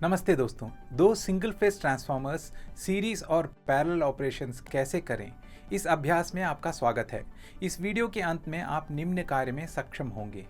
नमस्ते दोस्तों। दो सिंगल फेज ट्रांसफॉर्मर्स सीरीज और पैरेलल ऑपरेशंस कैसे करें, इस अभ्यास में आपका स्वागत है। इस वीडियो के अंत में आप निम्न कार्य में सक्षम होंगे।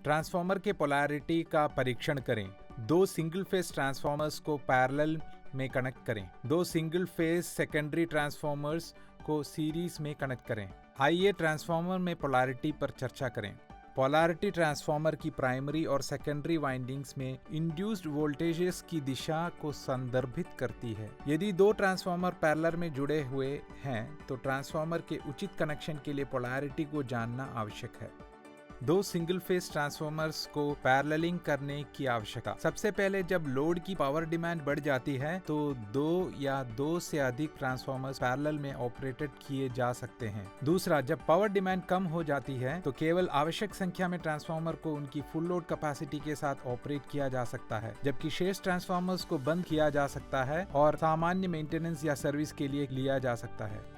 ट्रांसफॉर्मर के पोलैरिटी का परीक्षण करें। दो सिंगल फेज ट्रांसफॉर्मर्स को पैरेलल में कनेक्ट करें। दो सिंगल फेज सेकेंडरी ट्रांसफॉर्मर्स को सीरीज में कनेक्ट करें। आइए ट्रांसफॉर्मर में पोलैरिटी पर चर्चा करें। पोलैरिटी ट्रांसफॉर्मर की प्राइमरी और सेकेंडरी वाइंडिंग्स में इंड्यूस्ड वोल्टेजेस की दिशा को संदर्भित करती है। यदि दो ट्रांसफॉर्मर पैरेलल में जुड़े हुए हैं तो ट्रांसफॉर्मर के उचित कनेक्शन के लिए पोलैरिटी को जानना आवश्यक है। दो सिंगल फेज ट्रांसफॉर्मर्स को पैरेललिंग करने की आवश्यकता। सबसे पहले जब लोड की पावर डिमांड बढ़ जाती है तो दो या दो से अधिक ट्रांसफॉर्मर्स पैरेलल में ऑपरेटेड किए जा सकते हैं। दूसरा, जब पावर डिमांड कम हो जाती है तो केवल आवश्यक संख्या में ट्रांसफॉर्मर को उनकी फुल लोड कैपेसिटी के साथ ऑपरेट किया जा सकता है, जबकि शेष ट्रांसफॉर्मर्स को बंद किया जा सकता है और सामान्य मेंटेनेंस या सर्विस के लिए लिया जा सकता है।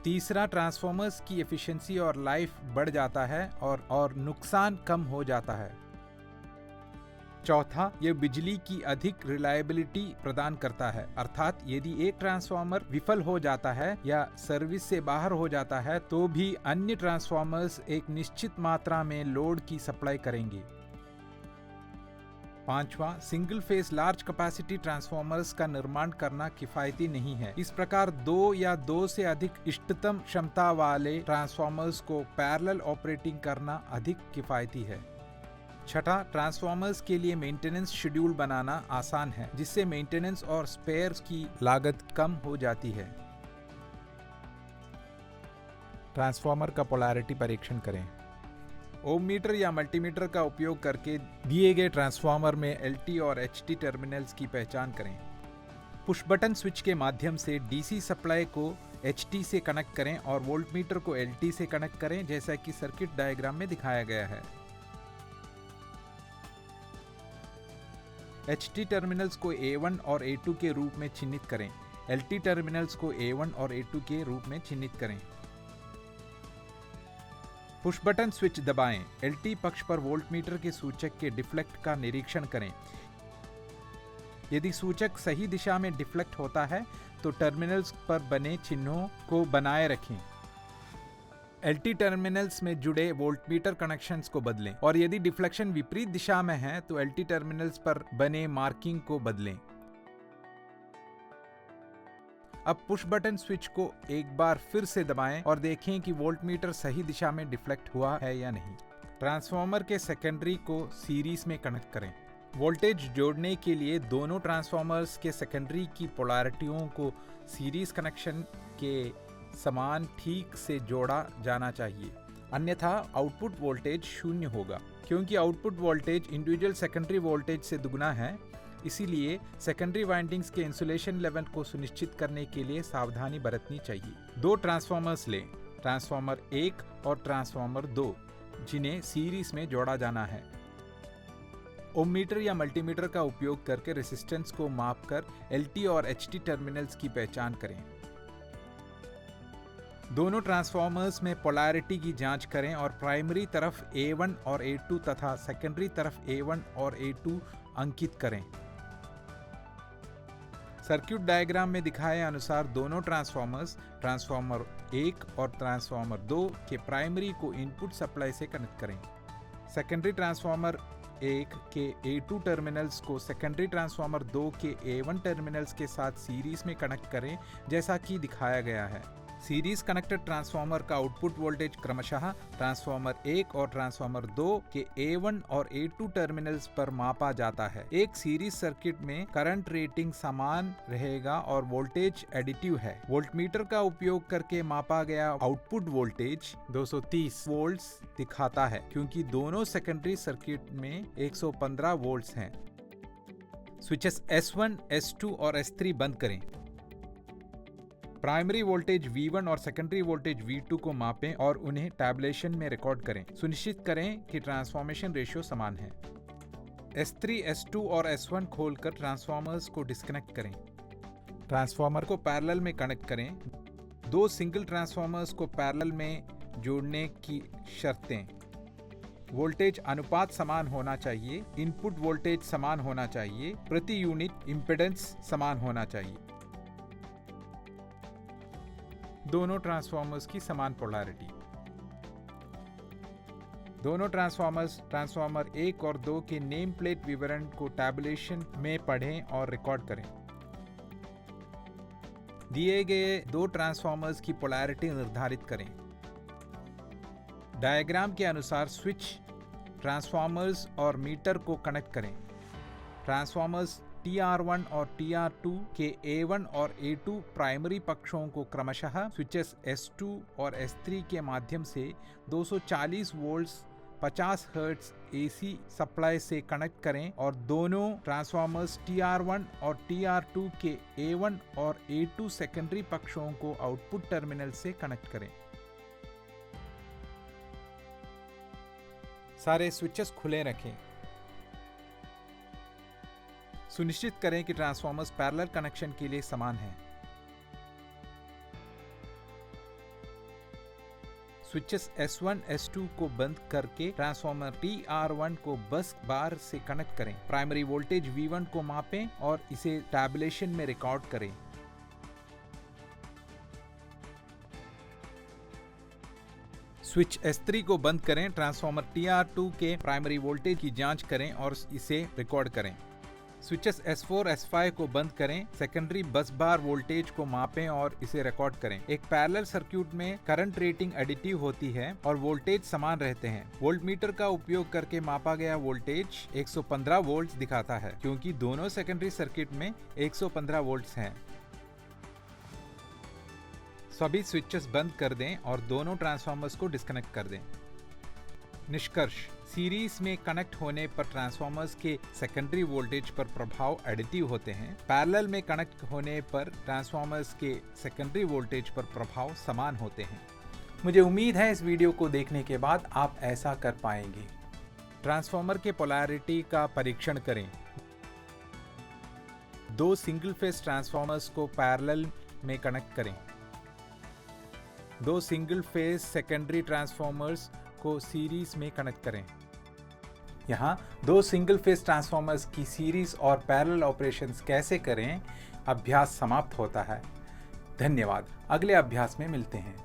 तीसरा, ट्रांसफॉर्मर्स की एफिशिएंसी और लाइफ बढ़ जाता है और नुकसान कम हो जाता है। चौथा, यह बिजली की अधिक रिलायबिलिटी प्रदान करता है, अर्थात यदि एक ट्रांसफॉर्मर विफल हो जाता है या सर्विस से बाहर हो जाता है तो भी अन्य ट्रांसफॉर्मर्स एक निश्चित मात्रा में लोड की सप्लाई करेंगे। पांचवा, single phase large capacity transformers का निर्माण करना किफायती नहीं है। इस प्रकार दो या दो से अधिक इष्टतम क्षमता वाले ट्रांसफॉर्मर्स को पैरेलल ऑपरेटिंग करना अधिक किफायती है। छठा, ट्रांसफॉर्मर्स के लिए मेंटेनेंस शेड्यूल बनाना आसान है, जिससे मेंटेनेंस और स्पेयर्स की लागत कम हो जाती है। ट्रांसफॉर्मर का पोलैरिटी परीक्षण करें। ओम मीटर या मल्टीमीटर का उपयोग करके दिए गए ट्रांसफॉर्मर में LT और HT टर्मिनल्स की पहचान करें। पुश बटन स्विच के माध्यम से DC सप्लाई को HT से कनेक्ट करें और वोल्टमीटर को LT से कनेक्ट करें, जैसा कि सर्किट डायग्राम में दिखाया गया है। HT टर्मिनल्स को A1 और A2 के रूप में चिह्नित करें। LT टर्मिनल्स को A1 और A2 के रूप में चिह्नित करें। पुश बटन स्विच दबाएं। LT पक्ष पर वोल्टमीटर के सूचक के डिफ्लेक्ट का निरीक्षण करें। यदि सूचक सही दिशा में डिफ्लेक्ट होता है तो टर्मिनल्स पर बने चिन्हों को बनाए रखें। LT टर्मिनल्स में जुड़े वोल्टमीटर कनेक्शंस को बदलें और यदि डिफ्लेक्शन विपरीत दिशा में है तो LT टर्मिनल्स पर बने मार्किंग को बदलें। अब पुश बटन स्विच को एक बार फिर से दबाएं और देखें कि वोल्टमीटर सही दिशा में डिफ्लेक्ट हुआ है या नहीं। ट्रांसफॉर्मर के सेकेंडरी को सीरीज में कनेक्ट करें। वोल्टेज जोड़ने के लिए दोनों ट्रांसफॉर्मर्स के सेकेंडरी की पोलैरिटियों को सीरीज कनेक्शन के समान ठीक से जोड़ा जाना चाहिए, अन्यथा आउटपुट वोल्टेज शून्य होगा। क्योंकि output voltage individual secondary voltage से दुगना है, इसीलिए सेकेंडरी वाइंडिंग्स के इंसुलेशन लेवल को सुनिश्चित करने के लिए सावधानी बरतनी चाहिए। दो ट्रांसफॉर्मर्स लें, ट्रांसफॉर्मर 1 और ट्रांसफॉर्मर 2, जिन्हें सीरीज में जोड़ा जाना है। ओम मीटर या मल्टीमीटर का उपयोग करके रेजिस्टेंस को मापकर LT और HT टर्मिनल्स की पहचान करें। दोनों ट्रांसफॉर्मर्स में पोलैरिटी की जांच करें और प्राइमरी तरफ A1 और A2 तथा सेकेंडरी तरफ A1 और A2 अंकित करें। सर्किट डायग्राम में दिखाए अनुसार दोनों ट्रांसफॉर्मर्स, ट्रांसफॉर्मर 1 और ट्रांसफॉर्मर 2 के प्राइमरी को इनपुट सप्लाई से कनेक्ट करें। सेकेंडरी ट्रांसफॉर्मर 1 के A2 टर्मिनल्स को सेकेंडरी ट्रांसफॉर्मर 2 के A1 टर्मिनल्स के साथ सीरीज में कनेक्ट करें, जैसा कि दिखाया गया है। सीरीज कनेक्टेड ट्रांसफॉर्मर का आउटपुट वोल्टेज क्रमशः ट्रांसफॉर्मर 1 और ट्रांसफॉर्मर 2 के A1 और A2 टर्मिनल्स पर मापा जाता है। एक सीरीज सर्किट में करंट रेटिंग समान रहेगा और वोल्टेज एडिटिव है। वोल्टमीटर का उपयोग करके मापा गया आउटपुट वोल्टेज 230 वोल्ट्स दिखाता है, क्योंकि दोनों सेकेंडरी सर्किट में 115 वोल्ट्स हैं। स्विचेस S1, S2 और S3 बंद करें। प्राइमरी वोल्टेज V1 और सेकेंडरी वोल्टेज V2 को मापें और उन्हें टैबुलेशन में रिकॉर्ड करें। सुनिश्चित करें कि ट्रांसफॉर्मेशन रेशियो समान है। S3, S2 और S1 खोलकर ट्रांसफॉर्मर्स को डिस्कनेक्ट करें। ट्रांसफॉर्मर को पैरेलल में कनेक्ट करें। दो सिंगल ट्रांसफॉर्मर्स को पैरेलल में जोड़ने की शर्तें। वोल्टेज अनुपात समान होना चाहिए, इनपुट वोल्टेज समान होना चाहिए, प्रति यूनिट इम्पीडेंस समान होना चाहिए। दोनों ट्रांसफॉर्मर्स की समान पोलैरिटी। दोनों ट्रांसफॉर्मर 1 और 2 के नेम प्लेट विवरण को टैबुलेशन में पढ़ें और रिकॉर्ड करें। दिए गए दो ट्रांसफॉर्मर्स की पोलैरिटी निर्धारित करें। डायग्राम के अनुसार स्विच ट्रांसफॉर्मर्स और मीटर को कनेक्ट करें। ट्रांसफॉर्मर्स TR1 और TR2 के A1 और A2 प्राइमरी पक्षों को क्रमशः स्विचेस S2 और S3 के माध्यम से 240 वोल्ट्स 50 हर्ट्ज AC सप्लाई से कनेक्ट करें और दोनों ट्रांसफॉर्मर्स TR1 और TR2 के A1 और A2 सेकेंडरी पक्षों को आउटपुट टर्मिनल से कनेक्ट करें। सारे स्विचेस खुले रखें। सुनिश्चित करें कि ट्रांसफॉर्मर्स पैरेलल कनेक्शन के लिए समान हैं। स्विचेस S1, S2 को बंद करके ट्रांसफॉर्मर TR1 को बस बार से कनेक्ट करें। प्राइमरी वोल्टेज V1 को मापें और इसे टैबुलेशन में रिकॉर्ड करें। स्विच S3 को बंद करें। ट्रांसफॉर्मर TR2 के प्राइमरी वोल्टेज की जांच करें और इसे रिकॉर्ड करें। स्विचेस S4, S5 को बंद करें। सेकेंडरी बस बार वोल्टेज को मापें और इसे रिकॉर्ड करें। एक पैरेलल सर्किट में करंट रेटिंग एडिटिव होती है और वोल्टेज समान रहते हैं। वोल्टमीटर का उपयोग करके मापा गया वोल्टेज 115 वोल्ट दिखाता है क्योंकि दोनों सेकेंडरी सर्किट में 115 वोल्ट्स हैं। सभी स्विचेस बंद कर दें और दोनों ट्रांसफॉर्मर्स को डिस्कनेक्ट कर दें। निष्कर्ष: सीरीज में कनेक्ट होने पर ट्रांसफॉर्मर्स के सेकेंडरी वोल्टेज पर प्रभाव एडिटिव होते हैं। पैरेलल में कनेक्ट होने पर ट्रांसफॉर्मर्स के सेकेंडरी वोल्टेज पर प्रभाव समान होते हैं। मुझे उम्मीद है इस वीडियो को देखने के बाद आप ऐसा कर पाएंगे। ट्रांसफॉर्मर के पोलैरिटी का परीक्षण करें। दो सिंगल फेज ट्रांसफॉर्मर्स को पैरेलल में कनेक्ट करें। दो सिंगल फेज सेकेंडरी ट्रांसफॉर्मर्स को सीरीज में कनेक्ट करें। यहाँ दो सिंगल फेज ट्रांसफॉर्मर्स की सीरीज और पैरेलल ऑपरेशंस कैसे करें अभ्यास समाप्त होता है। धन्यवाद। अगले अभ्यास में मिलते हैं।